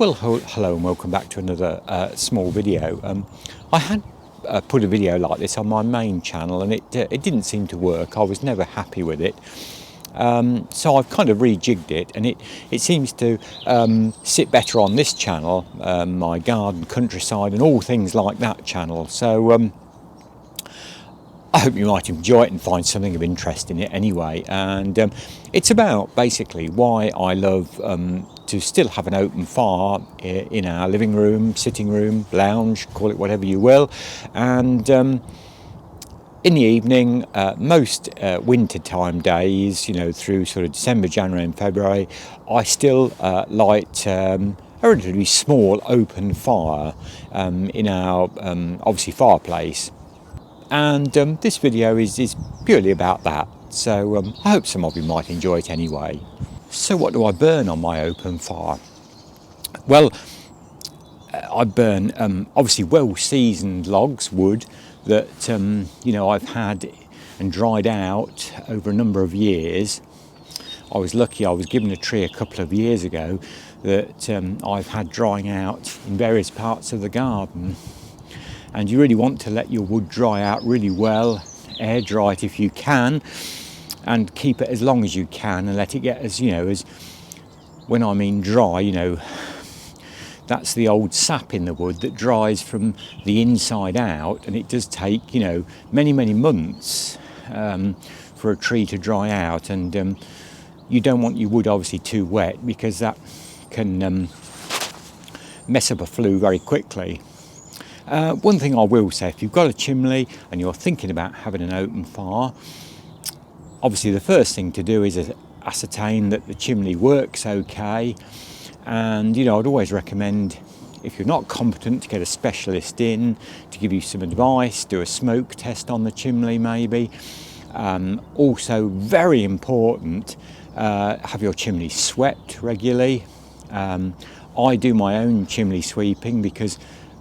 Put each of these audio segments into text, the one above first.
Well, hello and welcome back to another small video. I had put a video like this on my main channel and it didn't seem to work. I was never happy with it. So I've kind of rejigged it, and it seems to sit better on this channel, my garden, countryside and all things like that channel. So I hope you might enjoy it and find something of interest in it anyway. And it's about basically why I love to still have an open fire in our living room, sitting room, lounge, call it whatever you will. And in the evening, most wintertime days, through sort of December, January and February, I still light a relatively small open fire in our obviously fireplace. And this video is purely about that, so I hope some of you might enjoy it anyway. So what do I burn on my open fire? Well, I burn obviously well-seasoned logs, wood, that I've had and dried out over a number of years. I was lucky, I was given a tree a couple of years ago that I've had drying out in various parts of the garden. And you really want to let your wood dry out really well, air dry it if you can, and keep it as long as you can and let it get as when I mean dry, that's the old sap in the wood that dries from the inside out, and it does take many months for a tree to dry out. And you don't want your wood obviously too wet, because that can mess up a flue very quickly. One thing I will say, if you've got a chimney and you're thinking about having an open fire, obviously the first thing to do is ascertain that the chimney works okay. And I'd always recommend, if you're not competent, to get a specialist in to give you some advice, do a smoke test on the chimney maybe. Also very important, have your chimney swept regularly. I do my own chimney sweeping because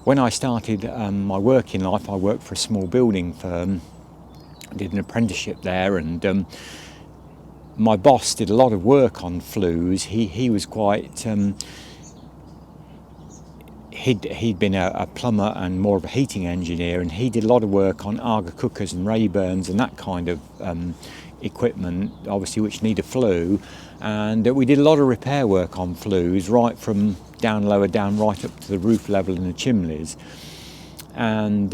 when I started my working life, I worked for a small building firm. I did an apprenticeship there, and my boss did a lot of work on flues. He was quite he'd been a plumber and more of a heating engineer, and he did a lot of work on Arga cookers and Rayburns and that kind of equipment, obviously, which need a flue. And we did a lot of repair work on flues, right from lower down right up to the roof level in the chimneys. And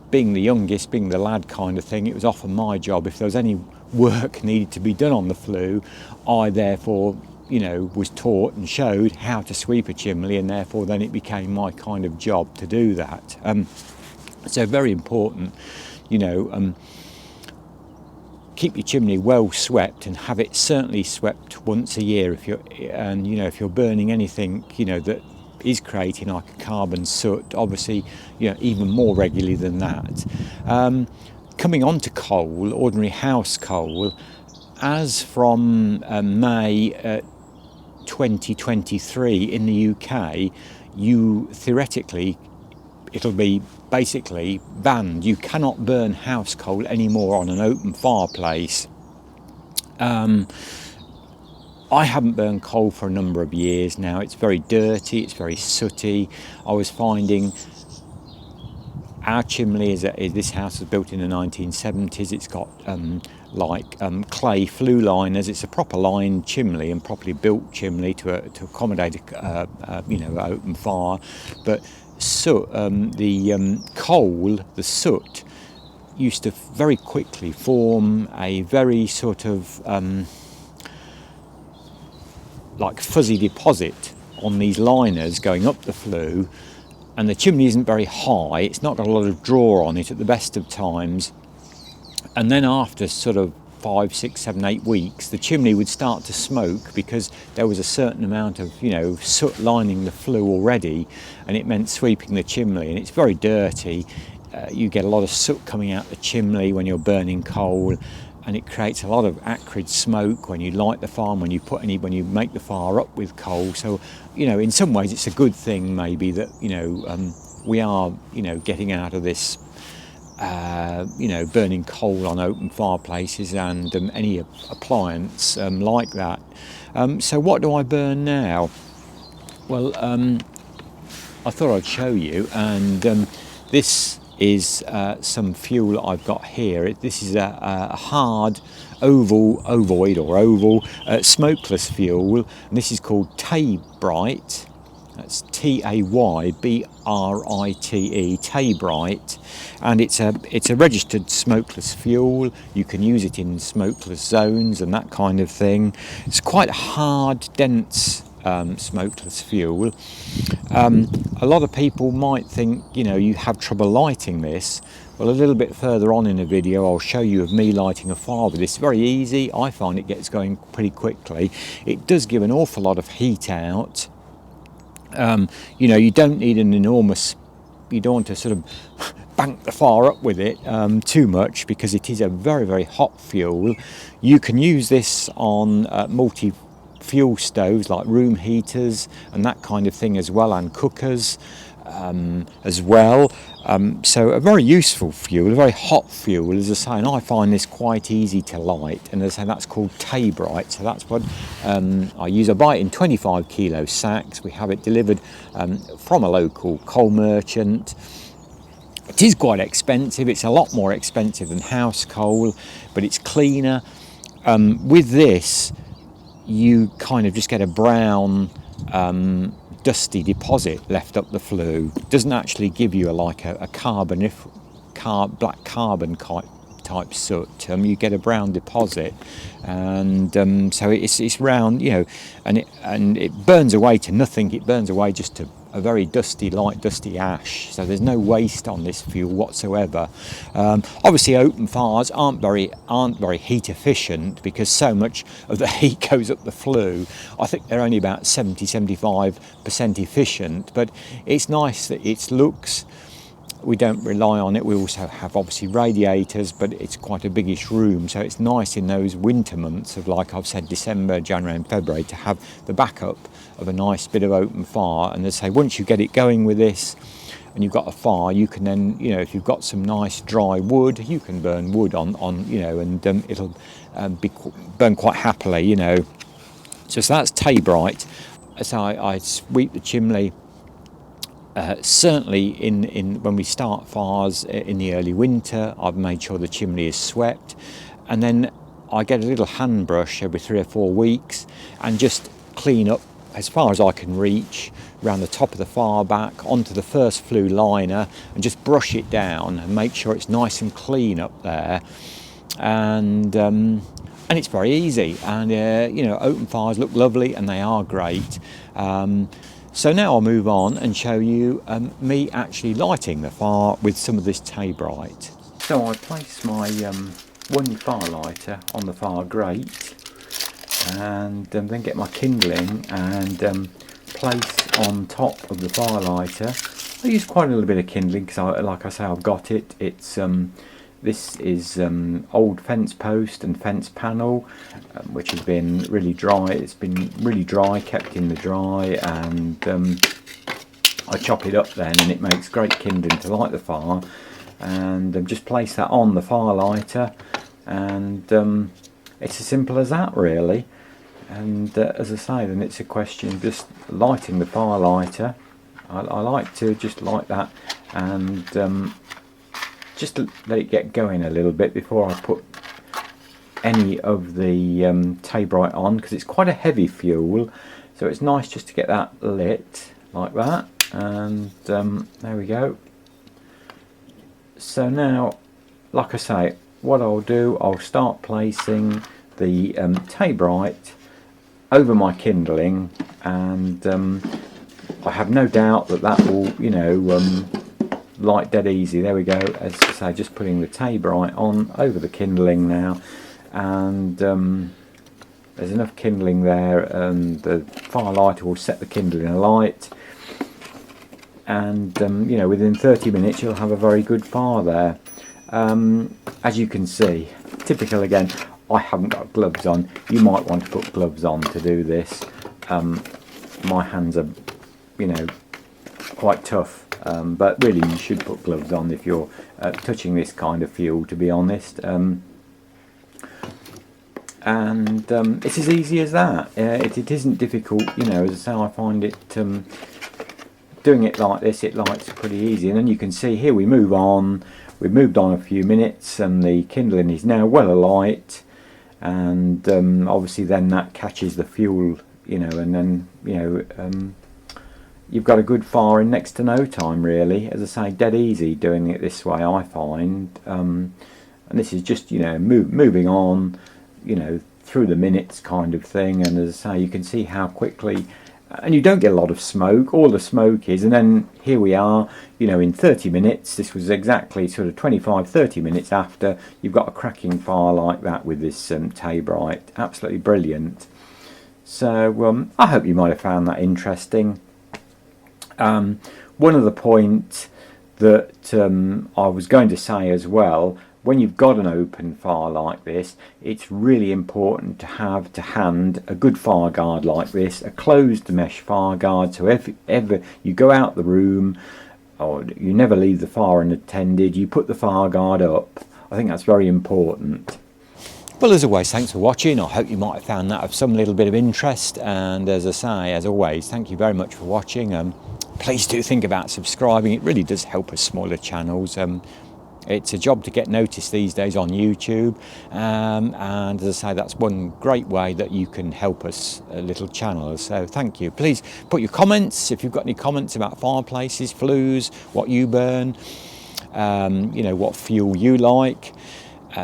being the youngest, being the lad kind of thing, it was often my job. If there was any work needed to be done on the flue, I therefore was taught and showed how to sweep a chimney, and therefore then it became my kind of job to do that. So very important, keep your chimney well swept, and have it certainly swept once a year if you're burning anything that is creating like a carbon soot, obviously even more regularly than that. Coming on to coal, ordinary house coal, as from May 2023 in the UK, you theoretically, it'll be basically banned. You cannot burn house coal anymore on an open fireplace. I haven't burned coal for a number of years now. It's very dirty, it's very sooty. I was finding our chimney this house was built in the 1970s. It's got clay flue liners. It's a proper lined chimney and properly built chimney to accommodate an open fire. But the coal, the soot, used to very quickly form a very sort of like fuzzy deposit on these liners going up the flue, and the chimney isn't very high. It's not got a lot of draw on it at the best of times. And then after sort of 5, 6, 7, 8 weeks, the chimney would start to smoke because there was a certain amount of soot lining the flue already, and it meant sweeping the chimney, and it's very dirty. You get a lot of soot coming out the chimney when you're burning coal, and it creates a lot of acrid smoke when you light the fire, when you make the fire up with coal. So in some ways it's a good thing maybe that we are getting out of this burning coal on open fireplaces and any appliance like that. So what do I burn now? Well, I thought I'd show you, and this is some fuel I've got here. This is a hard ovoid or oval smokeless fuel, and this is called Taybrite. That's Taybrite, Taybrite, and it's a registered smokeless fuel. You can use it in smokeless zones and that kind of thing. It's quite hard, dense smokeless fuel. A lot of people might think, you have trouble lighting this. Well, a little bit further on in the video, I'll show you of me lighting a fire with this. It's very easy. I find it gets going pretty quickly. It does give an awful lot of heat out. You don't need an enormous, you don't want to sort of bank the fire up with it too much, because it is a very, very hot fuel. You can use this on multi-fuel stoves like room heaters and that kind of thing as well, and cookers as well. So a very useful fuel, a very hot fuel, as I say, and I find this quite easy to light. And as I say, that's called Taybrite. So that's what I use. I buy it in 25 kilo sacks. We have it delivered from a local coal merchant. It is quite expensive. It's a lot more expensive than house coal, but it's cleaner. With this, you kind of just get a brown dusty deposit left up the flue. It doesn't actually give you black carbon type soot. You get a brown deposit, and so it's round, and it burns away to nothing. It burns away just to a very light dusty ash. So there's no waste on this fuel whatsoever. Obviously, open fires aren't very heat efficient, because so much of the heat goes up the flue. I think they're only about 70-75% efficient, but it's nice that it looks. We don't rely on it. We also have obviously radiators, but it's quite a biggish room, so it's nice in those winter months of, like I've said, December, January and February, to have the backup of a nice bit of open fire. And as I say, once you get it going with this and you've got a fire, you can then, if you've got some nice dry wood, you can burn wood on and it'll burn quite happily, So that's Taybrite. So I sweep the chimney. Certainly in when we start fires in the early winter, I've made sure the chimney is swept, and then I get a little hand brush every 3 or 4 weeks and just clean up as far as I can reach around the top of the fire back onto the first flue liner, and just brush it down and make sure it's nice and clean up there. And it's very easy, and open fires look lovely, and they are great. So now I'll move on and show you me actually lighting the fire with some of this Taybrite. So I place my one fire lighter on the fire grate, and then get my kindling and place on top of the fire lighter. I use quite a little bit of kindling because, like I say, I've got it. It's this is old fence post and fence panel, which has been really dry. It's been really dry, kept in the dry, and I chop it up then, and it makes great kindling to light the fire. And just place that on the fire lighter, and it's as simple as that, really. And as I say, then it's a question of just lighting the fire lighter. I like to just light that, and just to let it get going a little bit before I put any of the Taybrite on, because it's quite a heavy fuel, so it's nice just to get that lit like that. And there we go. So now, like I say, what I'll do, I'll start placing the Taybrite over my kindling, and I have no doubt that will, light dead easy. There we go. As I say, just putting the Taybrite on over the kindling now, and there's enough kindling there, and the fire lighter will set the kindling alight, and within 30 minutes you'll have a very good fire there. As you can see, typical again, I haven't got gloves on. You might want to put gloves on to do this. My hands are, quite tough. But really you should put gloves on if you're touching this kind of fuel, to be honest. and it's as easy as that. It isn't difficult, you know. As I say, I find it doing it like this, it lights pretty easy. And then you can see here we move on. We've moved on a few minutes, and the kindling is now well alight. And obviously, then that catches the fuel, you know, and then you've got a good fire in next to no time, really. As I say, dead easy doing it this way, I find. And this is just, you know, moving on, you know, through the minutes kind of thing. And as I say, you can see how quickly, and you don't get a lot of smoke. All the smoke is, and then here we are, you know, in 30 minutes. This was exactly sort of 25-30 minutes after. You've got a cracking fire like that with this Tabrite. Absolutely brilliant. So I hope you might have found that interesting. One other point that I was going to say as well, when you've got an open fire like this, it's really important to have to hand a good fire guard like this, a closed mesh fire guard, so if ever you go out the room or you never leave the fire unattended, you put the fire guard up. I think that's very important. Well, as always, thanks for watching. I hope you might have found that of some little bit of interest, and as I say, as always, thank you very much for watching. Please do think about subscribing. It really does help us smaller channels. It's a job to get noticed these days on YouTube, and as I say, that's one great way that you can help us little channels. So thank you. Please put your comments, if you've got any comments about fireplaces, flues, what you burn, you know, what fuel you like,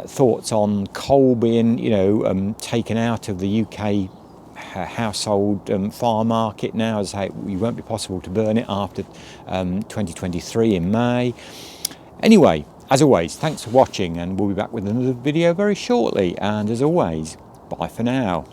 thoughts on coal being, you know, taken out of the UK household fire market now. As I say, it won't be possible to burn it after 2023 in May. Anyway, as always, thanks for watching, and we'll be back with another video very shortly. And as always, bye for now.